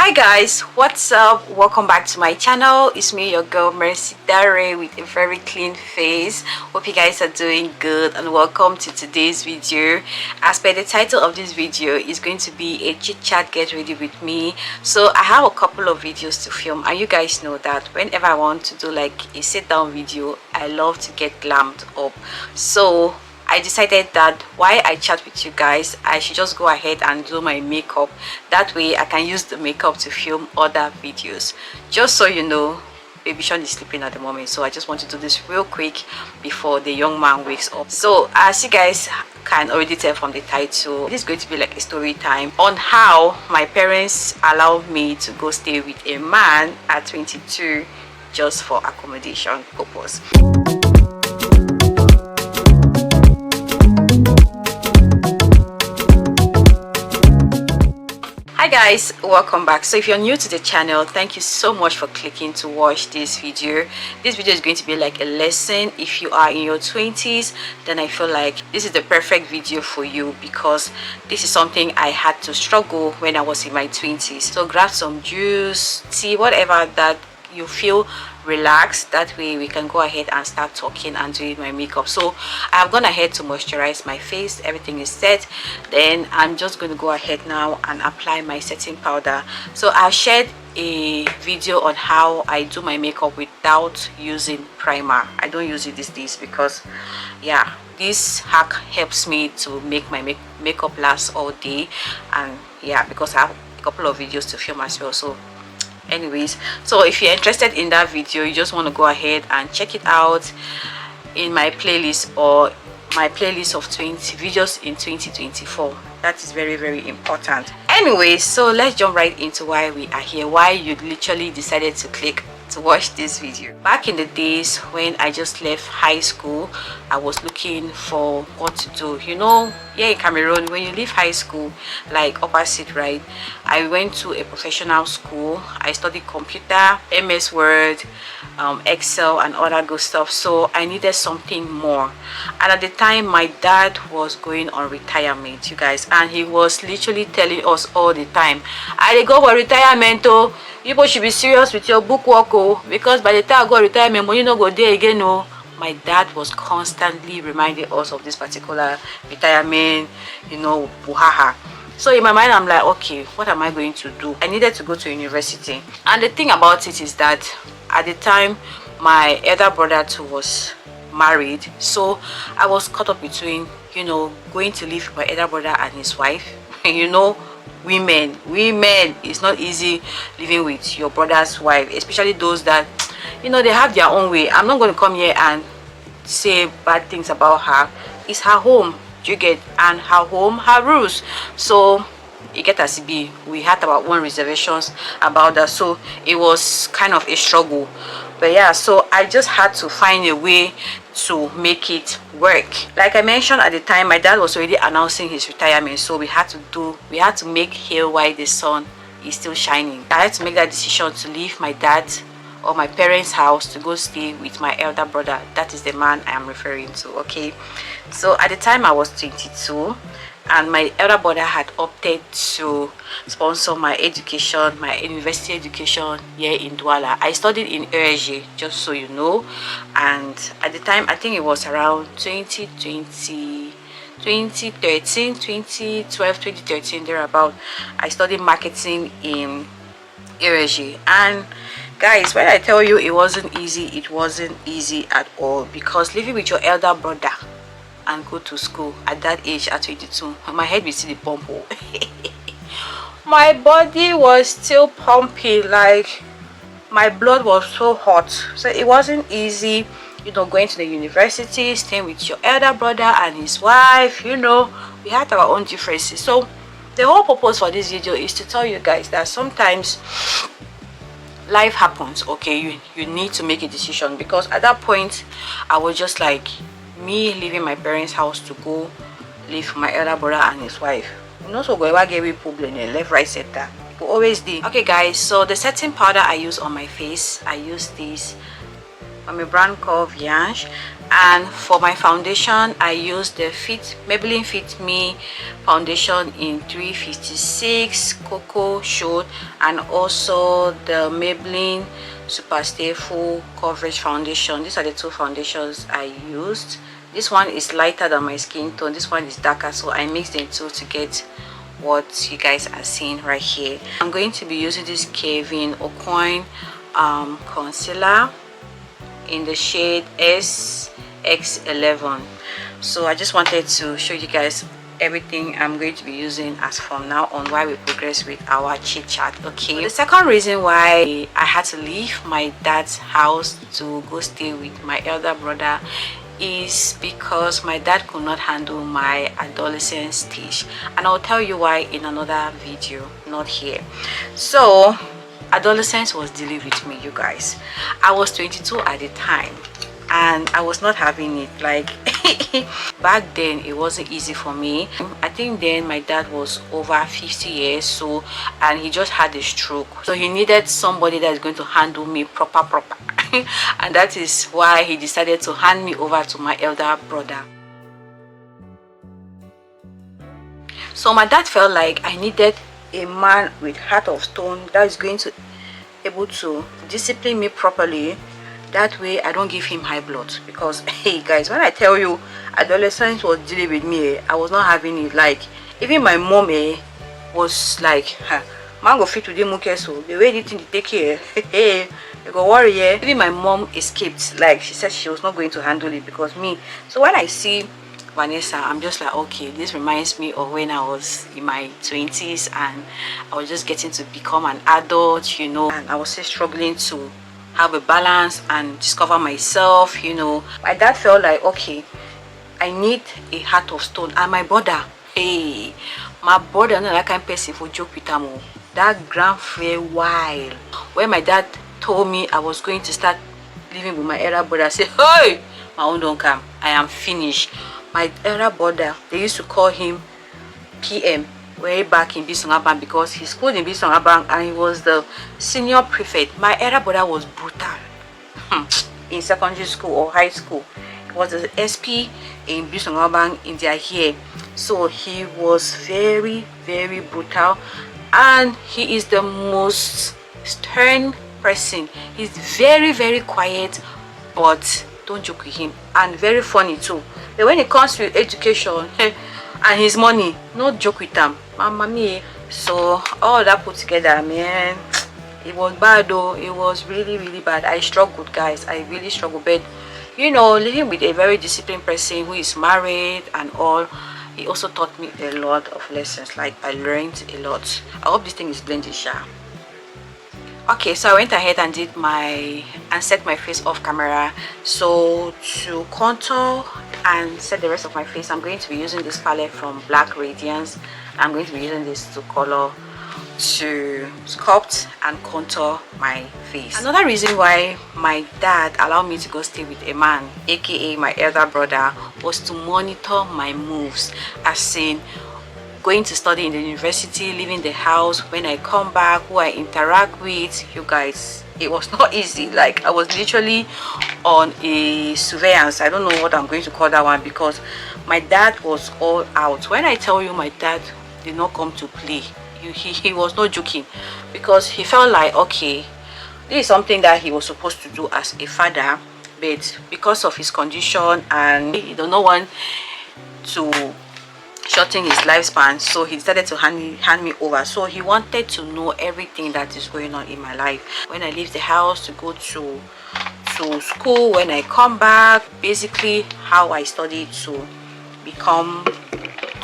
Hi guys, what's up? Welcome back to my channel. It's me, your girl Mercydaray, with a very clean face. Hope you guys are doing good and welcome to today's video. As per the title of this video, is going to be a chit chat get ready with me. So I have a couple of videos to film, and you guys know that whenever I want to do like a sit down video, I love to get glammed up. So I decided that while I chat with you guys, I should just go ahead and do my makeup. That way I can use the makeup to film other videos. Just so you know, baby Sean is sleeping at the moment, so I just want to do this real quick before the young man wakes up. So as you guys can already tell from the title, this is going to be like a story time on how my parents allowed me to go stay with a man at 22 just for accommodation purpose. Hi guys, welcome back. So if you're new to the channel, thank you so much for clicking to watch this video. This video is going to be like a lesson. If you are in your 20s, then I feel like this is the perfect video for you, because this is something I had to struggle when I was in my 20s. So grab some juice, tea, whatever that you feel relaxed. That way we can go ahead and start talking and doing my makeup. So I have gone ahead to moisturize my face. Everything is set. Then I'm just going to go ahead now and apply my setting powder. So I've shared a video on how I do my makeup without using primer. I don't use it these days because yeah, this hack helps me to make my makeup last all day. And yeah, because I have a couple of videos to film as well. So anyways, so if you're interested in that video, you just want to go ahead and check it out in my playlist, or my playlist of 20 videos in 2024. That is very, very important. Anyways, so let's jump right into why we are here, why you literally decided to click to watch this video. Back in the days when I just left high school, I was looking for what to do. You know, here in Cameroon, when you leave high school, like opposite, right, I went to a professional school. I studied computer, MS Word, Excel and other good stuff. So I needed something more. And at the time, my dad was going on retirement, you guys, and he was literally telling us all the time, I go for retirement, oh, you should be serious with your book work, oh, because by the time I go retirement, money no go there again, oh. My dad was constantly reminding us of this particular retirement, you know, buhaha. So in my mind, I'm like, okay, what am I going to do? I needed to go to university. And the thing about it is that at the time, my elder brother too was married. So I was caught up between, you know, going to live with my elder brother and his wife. You know, women, it's not easy living with your brother's wife, especially those that, you know, they have their own way. I'm not going to come here and say bad things about her. It's her home, you get, and her home, her rules. So you get as it be. We had about one reservations about that, so it was kind of a struggle. But yeah, so I just had to find a way to make it work. Like I mentioned at the time, my dad was already announcing his retirement, so we had to make hay while the sun is still shining. I had to make that decision to leave my dad or my parents' house to go stay with my elder brother. That is the man I am referring to. Okay, so at the time I was 22, and my elder brother had opted to sponsor my education, my university education here in Douala. I studied in ERG, just so you know. And at the time, I think it was around 2013, 2012, 2013, thereabout. I studied marketing in ERG. And guys, when I tell you it wasn't easy, it wasn't easy at all, because living with your elder brother and go to school at that age, at 22, my head will still pump. My body was still pumping, like my blood was so hot. So it wasn't easy, you know, going to the university, staying with your elder brother and his wife. You know, we had our own differences. So the whole purpose for this video is to tell you guys that sometimes life happens. Okay, you need to make a decision, because at that point I was just like, me leaving my parents' house to go live with my elder brother and his wife, no, so go ever get me problem left, right, center. But always did. Okay guys, so the setting powder I use on my face, I use this from a brand called Viange. And for my foundation, I used the Maybelline Fit Me foundation in 356 Cocoa Shade, and also the Maybelline Superstay Full Coverage foundation. These are the two foundations I used. This one is lighter than my skin tone, this one is darker, so I mixed the two to get what you guys are seeing right here. I'm going to be using this Kevin Aucoin concealer in the shade SX11. So I just wanted to show you guys everything I'm going to be using as from now on while we progress with our chit chat. Okay, the second reason why I had to leave my dad's house to go stay with my elder brother is because my dad could not handle my adolescent stage, and I'll tell you why in another video, not here. So adolescence was dealing with me, you guys. I was 22 at the time and I was not having it. Like back then it wasn't easy for me. I think then my dad was over 50 years, so, and he just had a stroke, so he needed somebody that is going to handle me proper and that is why he decided to hand me over to my elder brother. So my dad felt like I needed a man with heart of stone that is going to able to discipline me properly, that way I don't give him high blood. Because hey guys, when I tell you adolescence was dealing with me, I was not having it. Like even my mom was like, man go fit today muke, so the way they take care, hey, you go worry. Even my mom escaped. Like she said she was not going to handle it because me. So when I see Vanessa, I'm just like, okay, this reminds me of when I was in my 20s and I was just getting to become an adult, you know, and I was still struggling to have a balance and discover myself, you know. My dad felt like, okay, I need a heart of stone. And my brother, hey, my brother, not that kind of person for joke with him. That grand fair while when my dad told me I was going to start living with my elder brother, I said, hey, my own don't come, I am finished. My elder brother, they used to call him PM way back in Bisongaban because he schooled in Bisongaban and he was the senior prefect. My elder brother was brutal in secondary school or high school. He was the SP in Bisongaban in their year. So he was very brutal, and he is the most stern person. He's very quiet, but don't joke with him, and very funny too. But when it comes to education and his money, not joke with them, mama me. So all that put together, man, it was bad though. It was really bad. I struggled, guys. I really struggled. But you know, living with a very disciplined person who is married and all, he also taught me a lot of lessons. Like I learned a lot. I hope this thing is blended, sha. Okay, so I went ahead and set my face off camera. So to contour and set the rest of my face, I'm going to be using this palette from Black Radiance. I'm going to be using this to color, to sculpt and contour my face. Another reason why my dad allowed me to go stay with a man, aka my elder brother, was to monitor my moves, as in going to study in the university, leaving the house, when I come back, who I interact with. You guys, it was not easy. Like I was literally on a surveillance. I don't know what I'm going to call that one, because my dad was all out. When I tell you my dad did not come to play, he was not joking, because he felt like, okay, this is something that he was supposed to do as a father, but because of his condition and he don't know want to shorten his lifespan, so he decided to hand me over. So he wanted to know everything that is going on in my life, when I leave the house to go to school, when I come back, basically how I studied to become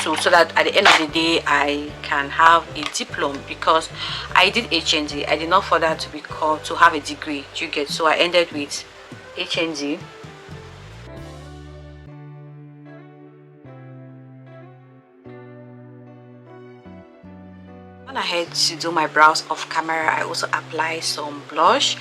so that at the end of the day I can have a diploma, because I did HND. I did not further to have a degree, you get. So I ended with HND. Went ahead to do my brows off camera. I also apply some blush,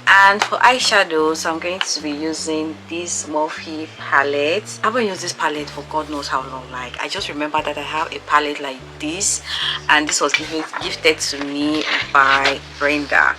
and for eyeshadows I'm going to be using this Morphe palette. I haven't used this palette for God knows how long. Like I just remember that I have a palette like this, and this was gifted to me by Brenda,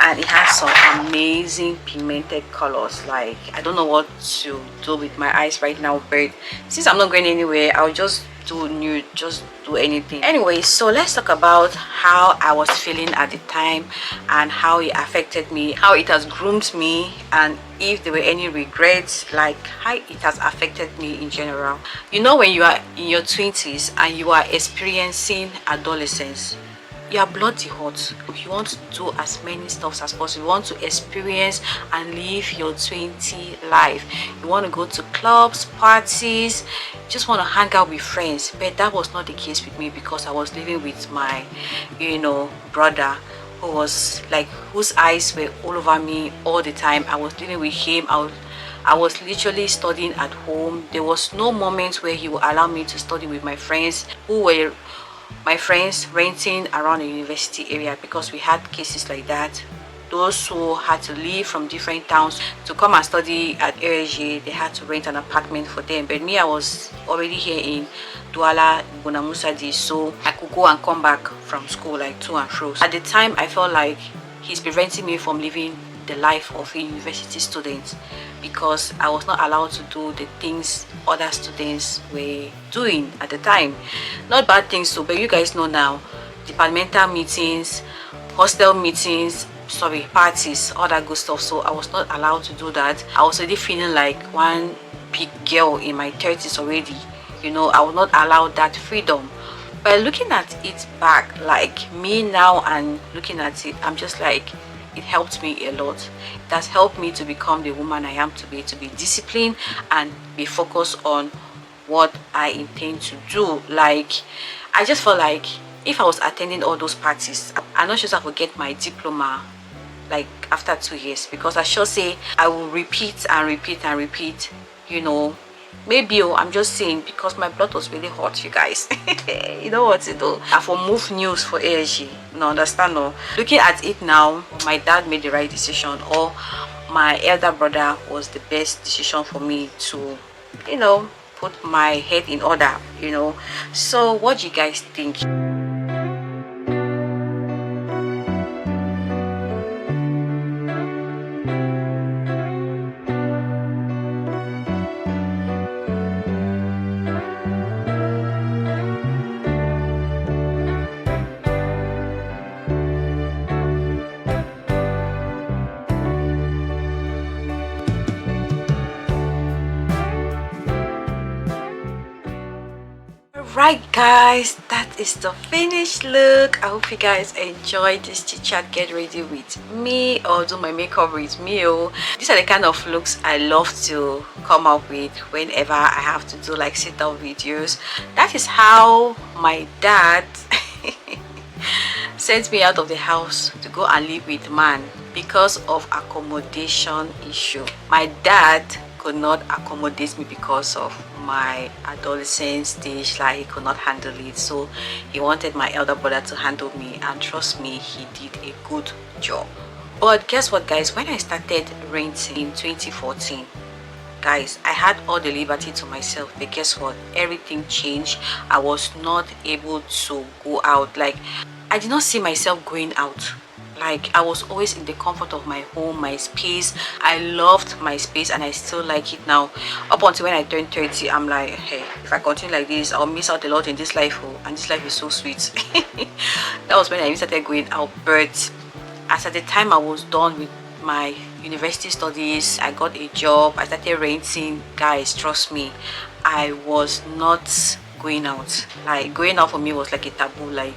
and it has some amazing pigmented colors. Like, I don't know what to do with my eyes right now, but since I'm not going anywhere, I'll just do nude, just do anything. Anyway, so let's talk about how I was feeling at the time and how it affected me, how it has groomed me, and if there were any regrets, like how it has affected me in general. You know, when you are in your 20s and you are experiencing adolescence, you are bloody hot. You want to do as many stuff as possible. You want to experience and live your 20 life. You want to go to clubs, parties, just want to hang out with friends. But that was not the case with me, because I was living with my, brother, who was like, whose eyes were all over me all the time. I was living with him. I was literally studying at home. There was no moment where he would allow me to study with my friends, who were my friends renting around the university area, because we had cases like that. Those who had to leave from different towns to come and study at ASG, they had to rent an apartment for them. But me, I was already here in Douala, Bonamusadi, so I could go and come back from school like to and fro. At the time, I felt like he's preventing me from living the life of a university student, because I was not allowed to do the things other students were doing at the time. Not bad things though, but you guys know now, departmental meetings, hostel meetings, parties, all that good stuff. So I was not allowed to do that. I was already feeling like one big girl in my 30s already. I was not allowed that freedom. But looking at it back, like me now and looking at it, I'm just like, it helped me a lot. It has helped me to become the woman I am to be disciplined and be focused on what I intend to do. Like, I just felt like if I was attending all those parties, I'm not sure if I would get my diploma like after 2 years, because I sure say I will repeat and repeat and repeat. Maybe I'm just saying, because my blood was really hot, you guys. You know what to do. I for move news for ASG. No, understand? No. Looking at it now, my dad made the right decision, or my elder brother was the best decision for me to, put my head in order. So what do you guys think? Right guys, that is the finished look. I hope you guys enjoyed this chit chat get ready with me, or do my makeup with me. These are the kind of looks I love to come up with whenever I have to do like sit down videos. That is how my dad sent me out of the house to go and live with man, because of accommodation issue. My dad could not accommodate me because of my adolescent stage. Like, he could not handle it, so he wanted my elder brother to handle me, and trust me, he did a good job. But guess what guys, when I started renting in 2014, guys, I had all the liberty to myself. But guess what, everything changed. I was not able to go out. Like, I did not see myself going out. Like, I was always in the comfort of my home, my space. I loved my space, and I still like it now. Up until when I turned 30, I'm like, hey, if I continue like this, I'll miss out a lot in this life. And this life is so sweet. That was when I started going out. But as at the time I was done with my university studies, I got a job, I started renting. Guys, trust me, I was not going out. Like, going out for me was like a taboo. Like,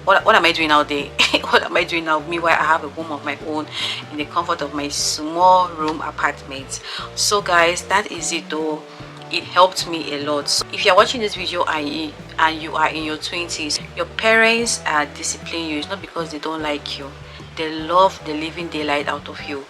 what am I doing out there? What am I doing now? Meanwhile, I have a home of my own in the comfort of my small room apartment. So guys, that is it though. It helped me a lot. So if you're watching this video and you are in your 20s, your parents are disciplining you. It's not because they don't like you. They love the living daylight out of you.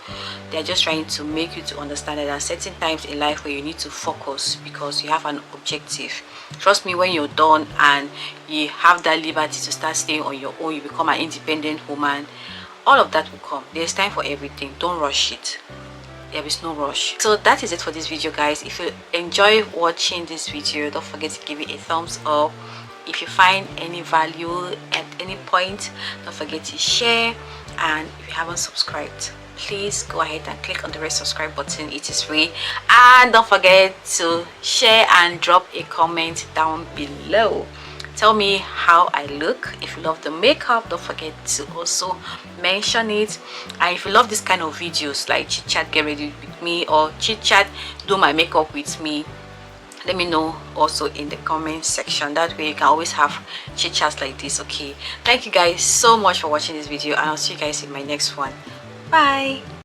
They're just trying to make you to understand that there are certain times in life where you need to focus, because you have an objective. Trust me, when you're done and you have that liberty to start staying on your own, you become an independent woman, all of that will come. There's time for everything. Don't rush it. There is no rush. So that is it for this video guys. If you enjoy watching this video, don't forget to give it a thumbs up. If you find any value at any point, don't forget to share And if you haven't subscribed, please go ahead and click on the red subscribe button. It is free. And don't forget to share and drop a comment down below. Tell me how I look. If you love the makeup, don't forget to also mention it. And if you love this kind of videos like chit chat get ready with me or chit chat do my makeup with me, let me know also in the comment section. That way you can always have chit chats like this. Okay, thank you guys so much for watching this video, and I'll see you guys in my next one. Bye.